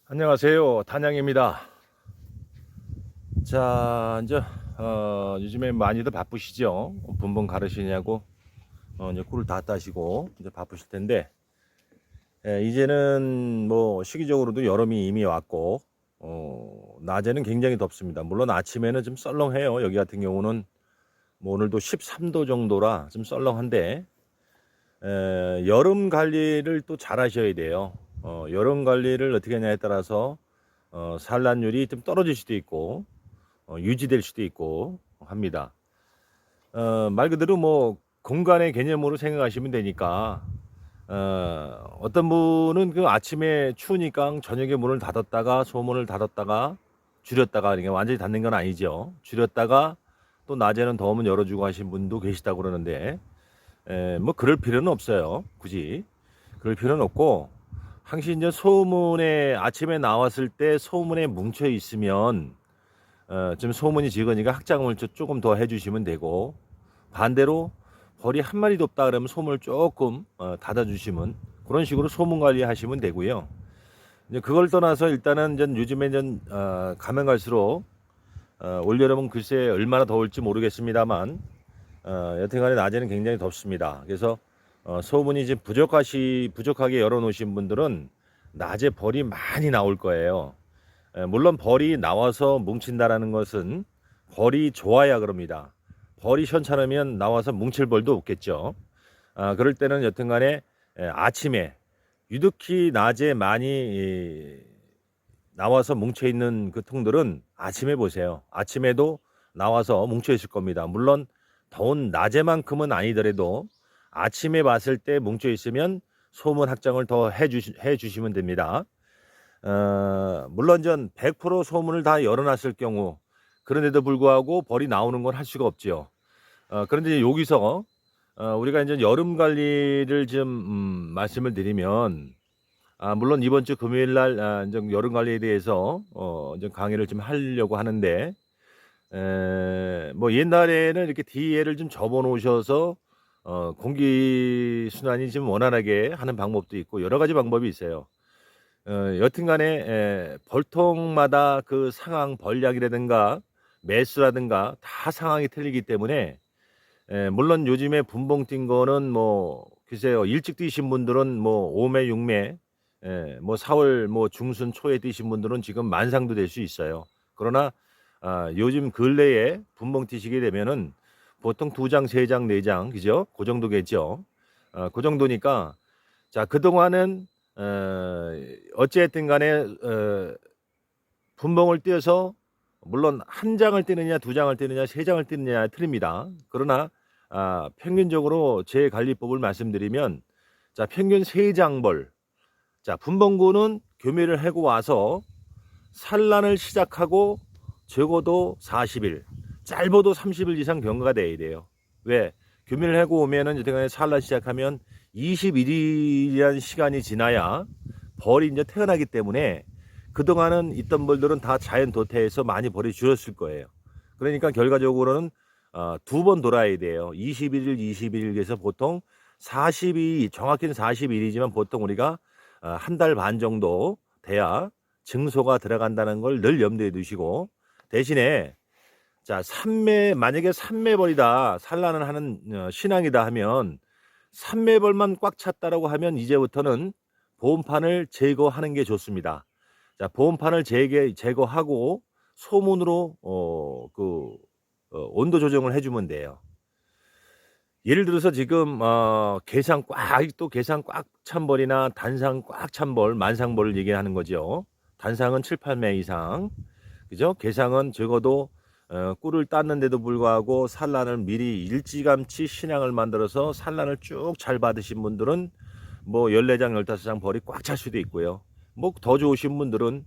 안녕하세요. 단양입니다. 자, 이제 요즘에 많이들 바쁘시죠? 분봉 가르시냐고 이제 꿀을 다 따시고 이제 바쁘실 텐데, 이제는 뭐 시기적으로도 여름이 이미 왔고, 낮에는 굉장히 덥습니다. 물론 아침에는 좀 썰렁해요. 여기 같은 경우는 뭐 오늘도 13도 정도라 좀 썰렁한데, 여름 관리를 또 잘 하셔야 돼요. 여름 관리를 어떻게 하냐에 따라서 산란율이 좀 떨어질 수도 있고 유지될 수도 있고 합니다. 말 그대로 뭐 공간의 개념으로 생각하시면 되니까, 어떤 분은 그 아침에 추우니까 저녁에 문을 닫았다가 소문을 닫았다가 줄였다가, 이게 완전히 닫는 건 아니죠. 줄였다가 또 낮에는 더우면 열어주고 하신 분도 계시다고 그러는데, 뭐 그럴 필요는 없어요. 굳이 그럴 필요는 없고, 항시 이제 소문에 아침에 나왔을 때 소문에 뭉쳐 있으면 좀 소문이 적으니까 확장을 조금 더 해주시면 되고, 반대로 벌이 한 마리도 없다 그러면 소문을 조금 닫아주시면, 그런 식으로 소문 관리하시면 되고요. 이제 그걸 떠나서 일단은 전 요즘에 가면 갈수록 올여름은 글쎄 얼마나 더울지 모르겠습니다만, 여튼간에 낮에는 굉장히 덥습니다. 그래서 소문이 지금 부족하게 열어놓으신 분들은 낮에 벌이 많이 나올 거예요. 물론 벌이 나와서 뭉친다라는 것은 벌이 좋아야 그럽니다. 벌이 현찮으면 나와서 뭉칠 벌도 없겠죠. 그럴 때는 여튼간에 아침에 유독히 낮에 많이 나와서 뭉쳐 있는 그 통들은 아침에 보세요. 아침에도 나와서 뭉쳐 있을 겁니다. 물론 더운 낮에만큼은 아니더라도 아침에 봤을 때 뭉쳐 있으면 소문 확장을 더 해주시면 됩니다. 물론 전 100% 소문을 다 열어놨을 경우, 그런데도 불구하고 벌이 나오는 건 할 수가 없지요. 그런데 여기서 우리가 이제 여름 관리를 좀 말씀을 드리면, 물론 이번 주 금요일 날 이제 여름 관리에 대해서 이제 강의를 좀 하려고 하는데, 뭐 옛날에는 이렇게 뒤에를 좀 접어 놓으셔서 공기 순환이 좀 원활하게 하는 방법도 있고 여러 가지 방법이 있어요. 여튼간에 벌통마다 그 상황 벌량이라든가 매수라든가 다 상황이 틀리기 때문에, 물론 요즘에 분봉 뛴 거는 뭐 글쎄요, 일찍 뛰신 분들은 뭐 5매 6매, 뭐 4월 뭐 중순 초에 뛰신 분들은 지금 만상도 될 수 있어요. 그러나 요즘 근래에 분봉 뛰시게 되면은 보통 2장 3장 4장, 그죠? 그 정도겠죠. 그 정도니까, 자, 그동안은 어찌했든 간에 분봉을 띄어서, 물론 한 장을 띄느냐 두 장을 띄느냐 세 장을 띄느냐 틀립니다. 그러나 평균적으로 제 관리법을 말씀드리면, 자, 평균 세 장벌. 자, 분봉구는 교미를 해고 와서 산란을 시작하고 적어도 40일, 짧아도 30일 이상 경과가 돼야 돼요. 왜? 교미를 해고 오면은 여태까지 산란 시작하면 21일이라는 시간이 지나야 벌이 이제 태어나기 때문에, 그동안은 있던 벌들은 다 자연 도태해서 많이 벌이 줄었을 거예요. 그러니까 결과적으로는 2번 돌아야 돼요. 21일, 21일에서 보통 40이, 정확히는 40일이지만 보통 우리가 한 달 반 정도 돼야 증소가 들어간다는 걸 늘 염두에 두시고, 대신에 자, 만약에 삼매벌이다, 산란을 하는 신앙이다 하면, 삼매벌만 꽉 찼다라고 하면 이제부터는 보온판을 제거하는 게 좋습니다. 자, 보온판을 제거하고 소문으로 온도 조정을 해주면 돼요. 예를 들어서 지금 아직도 게상 꽉 찬 벌이나 단상 꽉 찬 벌, 만상벌을 얘기하는 거죠. 단상은 7, 8매 이상, 그죠? 게상은 적어도 꿀을 땄는데도 불구하고 산란을 미리 일찌감치 신앙을 만들어서 산란을 쭉 잘 받으신 분들은 뭐 14장, 15장 벌이 꽉 찰 수도 있고요. 뭐 더 좋으신 분들은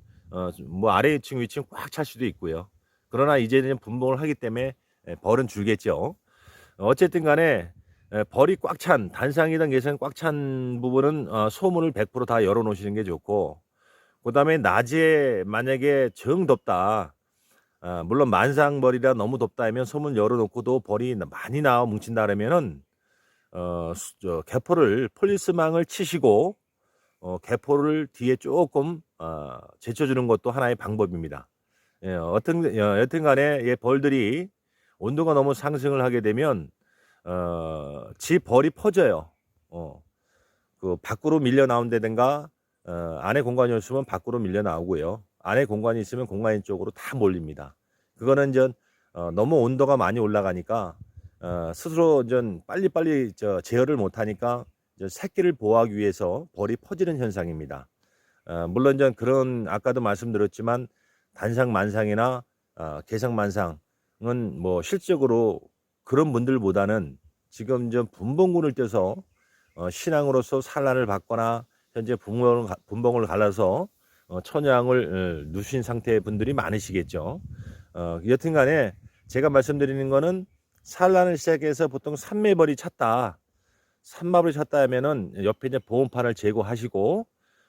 뭐 아래층 위층 꽉 찰 수도 있고요. 그러나 이제는 분봉을 하기 때문에 벌은 줄겠죠. 어쨌든 간에 벌이 꽉 찬, 단상이든 게상 꽉 찬 부분은 소문을 100%다 열어 놓으시는 게 좋고, 그다음에 낮에 만약에 정 덥다, 물론 만상벌이라 너무 덥다 하면 소문 열어놓고도 벌이 많이 나와 뭉친다 그러면은 개포를 폴리스망을 치시고 개포를 뒤에 조금 제쳐주는 것도 하나의 방법입니다. 여튼 간에 벌들이 온도가 너무 상승을 하게 되면 지 벌이 퍼져요. 그 밖으로 밀려 나온다든가 안에 공간이 없으면 밖으로 밀려 나오고요. 안에 공간이 있으면 공간 쪽으로 다 몰립니다. 그거는 너무 온도가 많이 올라가니까 스스로 빨리빨리 제어를 못하니까 새끼를 보호하기 위해서 벌이 퍼지는 현상입니다. 물론 그런 아까도 말씀드렸지만 단상만상이나 개상만상은 뭐 실적으로 그런 분들보다는 지금 분봉군을 떼서 신앙으로서 산란을 받거나 현재 분봉을 갈라서 천양을 누신 상태의 분들이 많으시겠죠. 여튼간에 제가 말씀드리는 거는 산란을 시작해서 보통 삼매벌이 찼다. 삼마벌이 찼다 하면은 옆에 보온판을 제거하시고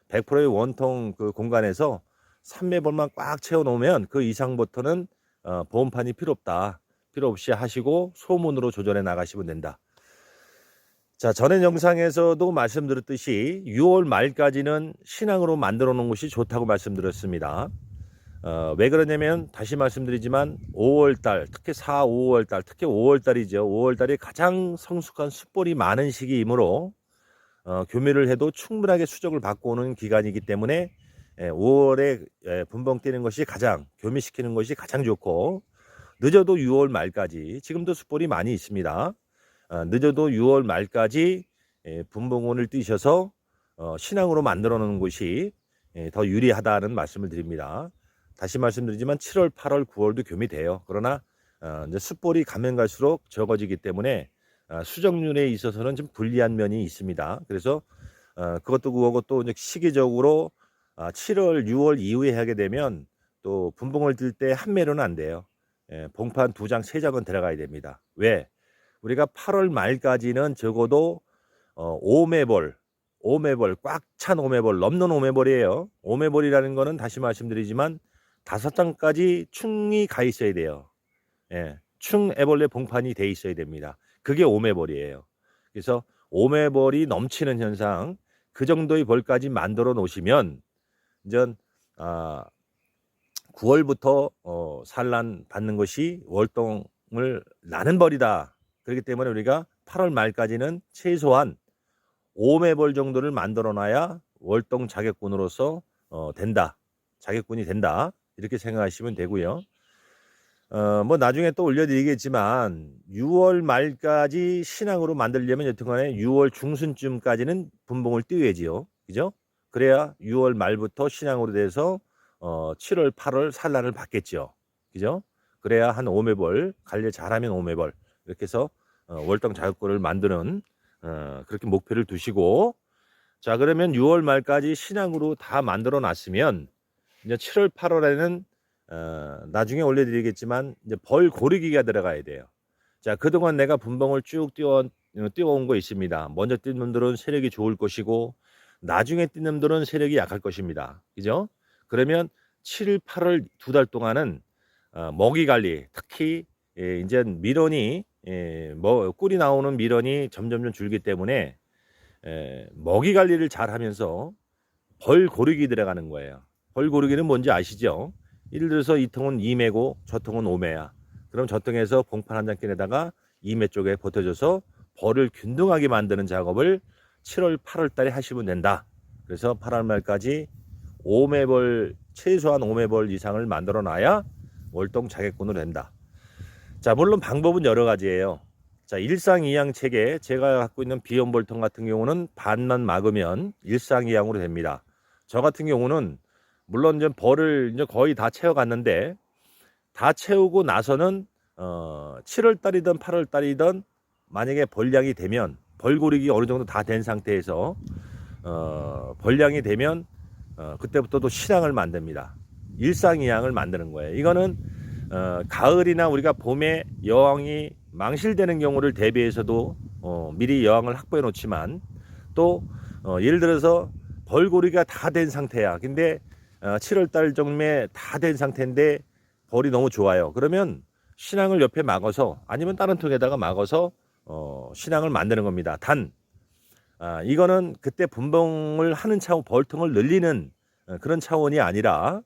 100%의 원통 그 공간에서 삼매벌만 꽉 채워 놓으면 그 이상부터는 보온판이 필요 없다. 필요 없이 하시고 소문으로 조절해 나가시면 된다. 자, 전에 영상에서도 말씀드렸듯이 6월 말까지는 신앙으로 만들어 놓은 것이 좋다고 말씀드렸습니다. 왜 그러냐면 다시 말씀드리지만 5월달, 특히 4, 5월달, 특히 5월달이죠. 5월달이 가장 성숙한 숫벌이 많은 시기이므로 교미를 해도 충분하게 수적을 받고 오는 기간이기 때문에 5월에 분봉 뛰는 것이 가장 교미시키는 것이 가장 좋고, 늦어도 6월 말까지, 지금도 숫벌이 많이 있습니다. 늦어도 6월 말까지 분봉원을 뛰셔서 신앙으로 만들어 놓는 것이 더 유리하다는 말씀을 드립니다. 다시 말씀드리지만 7월, 8월, 9월도 교미돼요. 그러나 이제 숫벌이 가면 갈수록 적어지기 때문에 수정률에 있어서는 좀 불리한 면이 있습니다. 그래서 그것도 그거고 또 이제 시기적으로 7월, 6월 이후에 하게 되면 또 분봉을 뛸 때 한 매로는 안 돼요. 봉판 2장, 3장은 들어가야 됩니다. 왜? 우리가 8월 말까지는 적어도 5매벌 꽉 찬 5매벌, 넘는 5매벌이에요. 5매벌이라는 거는 다시 말씀드리지만 5장까지 충이 가 있어야 돼요. 충 애벌레 봉판이 돼 있어야 됩니다. 그게 5매벌이에요. 그래서 5매벌이 넘치는 현상, 그 정도의 벌까지 만들어 놓으시면 이제 9월부터 산란 받는 것이 월동을 나는 벌이다. 그렇기 때문에 우리가 8월 말까지는 최소한 5매벌 정도를 만들어 놔야 월동 자객군으로서 된다. 자객군이 된다. 이렇게 생각하시면 되고요. 뭐 나중에 또 올려드리겠지만 6월 말까지 신앙으로 만들려면 여튼간에 6월 중순쯤까지는 분봉을 띄워야지요. 그죠? 그래야 6월 말부터 신앙으로 돼서 7월, 8월 산란을 받겠죠. 그죠? 그래야 한 5매벌, 관리 잘하면 5매벌 이렇게 해서 월동 자격권을 만드는 그렇게 목표를 두시고, 자, 그러면 6월 말까지 신앙으로 다 만들어 놨으면 이제 7월, 8월에는 나중에 올려드리겠지만 이제 벌 고르기가 들어가야 돼요. 자, 그동안 내가 분봉을 쭉 띄워온 거 있습니다. 먼저 뛴 놈들은 세력이 좋을 것이고 나중에 뛴 놈들은 세력이 약할 것입니다. 그죠? 그러면 7, 8월 2달 동안은 먹이 관리, 특히 이제 밀원이 꿀이 나오는 밀원이 점점 줄기 때문에 먹이 관리를 잘 하면서 벌 고르기 들어가는 거예요. 벌 고르기는 뭔지 아시죠? 예를 들어서 이 통은 2매고 저 통은 5매야. 그럼 저 통에서 봉판 한 장끼에다가 2매 쪽에 버텨줘서 벌을 균등하게 만드는 작업을 7월, 8월 달에 하시면 된다. 그래서 8월 말까지 5매벌, 최소한 5매벌 이상을 만들어 놔야 월동 자객군으로 된다. 자, 물론 방법은 여러 가지예요. 자, 일상이양 체계, 제가 갖고 있는 비연벌통 같은 경우는 반만 막으면 일상이양으로 됩니다. 저 같은 경우는 물론 이제 벌을 이제 거의 다 채워갔는데, 다 채우고 나서는 7월 달이든 8월 달이든 만약에 벌량이 되면, 벌고르기 어느 정도 다 된 상태에서 벌량이 되면 그때부터 또 신앙을 만듭니다. 일상이양을 만드는 거예요. 이거는 가을이나 우리가 봄에 여왕이 망실되는 경우를 대비해서도 미리 여왕을 확보해 놓지만, 또 예를 들어서 벌고리가 다 된 상태야. 근데 7월 달 정도에 다 된 상태인데 벌이 너무 좋아요. 그러면 신앙을 옆에 막아서, 아니면 다른 통에다가 막아서 신앙을 만드는 겁니다. 단 이거는 그때 분봉을 하는 차원, 벌통을 늘리는 그런 차원이 아니라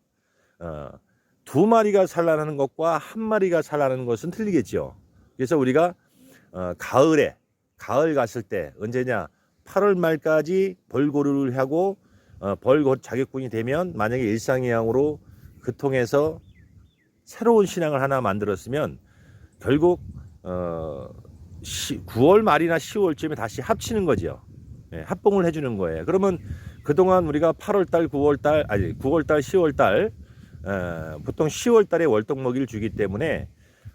두 마리가 산란하는 것과 한 마리가 산란하는 것은 틀리겠죠. 그래서 우리가 가을 갔을 때 언제냐, 8월 말까지 벌고루를 하고 벌 자격군이 되면 만약에 일상이양으로 그 통해서 새로운 신앙을 하나 만들었으면 결국 9월 말이나 10월쯤에 다시 합치는 거죠. 예, 합봉을 해주는 거예요. 그러면 그동안 우리가 8월달, 9월달, 10월달, 보통 10월달에 월동먹이를 주기 때문에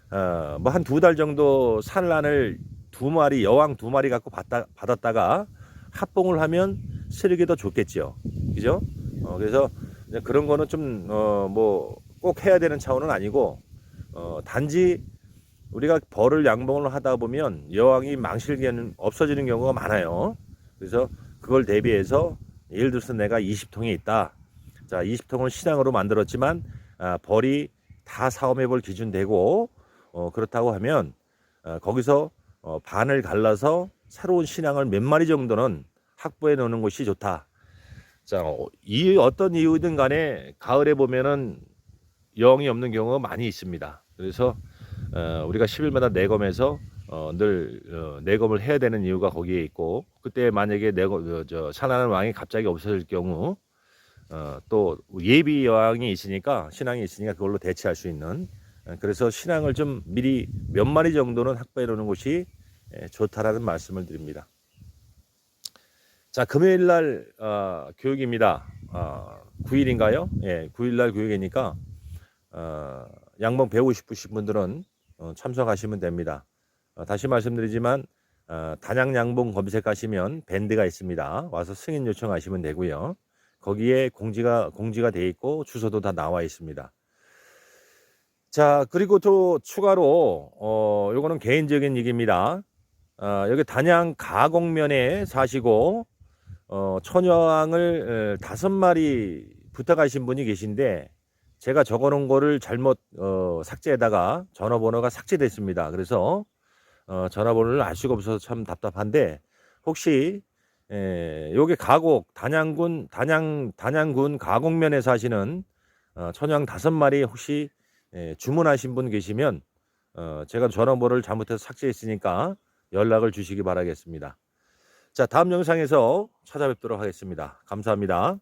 뭐 한 2달 정도 산란을 2마리, 여왕 2마리 갖고 받았다가 합봉을 하면 쓰레기 더 좋겠죠. 그죠? 그래서 그런 거는 좀 뭐 꼭 해야 되는 차원은 아니고 단지 우리가 벌을 양봉을 하다 보면 여왕이 망실기는 없어지는 경우가 많아요. 그래서 그걸 대비해서 예를 들어서 내가 20통이 있다. 자, 20통을 신앙으로 만들었지만 벌이 다 사오매벌 기준 되고 그렇다고 하면 거기서 반을 갈라서 새로운 신앙을 몇 마리 정도는 확보해 놓는 것이 좋다. 자, 이 어떤 이유든 간에 가을에 보면은 영이 없는 경우가 많이 있습니다. 그래서 우리가 10일마다 내검에서 늘 내검을 해야 되는 이유가 거기에 있고, 그때 만약에 산하는 왕이 갑자기 없어질 경우 또 예비 여왕이 있으니까, 신앙이 있으니까 그걸로 대체할 수 있는, 그래서 신앙을 좀 미리 몇 마리 정도는 확보해 놓는 것이 좋다라는 말씀을 드립니다. 자, 금요일 날 교육입니다. 9일인가요? 예, 9일 날 교육이니까 양봉 배우고 싶으신 분들은 참석하시면 됩니다. 다시 말씀드리지만 단양 양봉 검색하시면 밴드가 있습니다. 와서 승인 요청하시면 되고요. 거기에 공지가 돼 있고 주소도 다 나와 있습니다. 자, 그리고 또 추가로 요거는 개인적인 얘기입니다. 여기 단양 가곡면에 사시고 처녀왕을 5마리 부탁하신 분이 계신데, 제가 적어놓은 거를 잘못 삭제에다가 전화번호가 삭제됐습니다. 그래서 전화번호를 알 수가 없어서 참 답답한데, 혹시 요게 가곡 단양군 가곡면에 사시는 처녀왕 5마리 혹시 주문하신 분 계시면 제가 전화번호를 잘못해서 삭제했으니까 연락을 주시기 바라겠습니다. 자, 다음 영상에서 찾아뵙도록 하겠습니다. 감사합니다.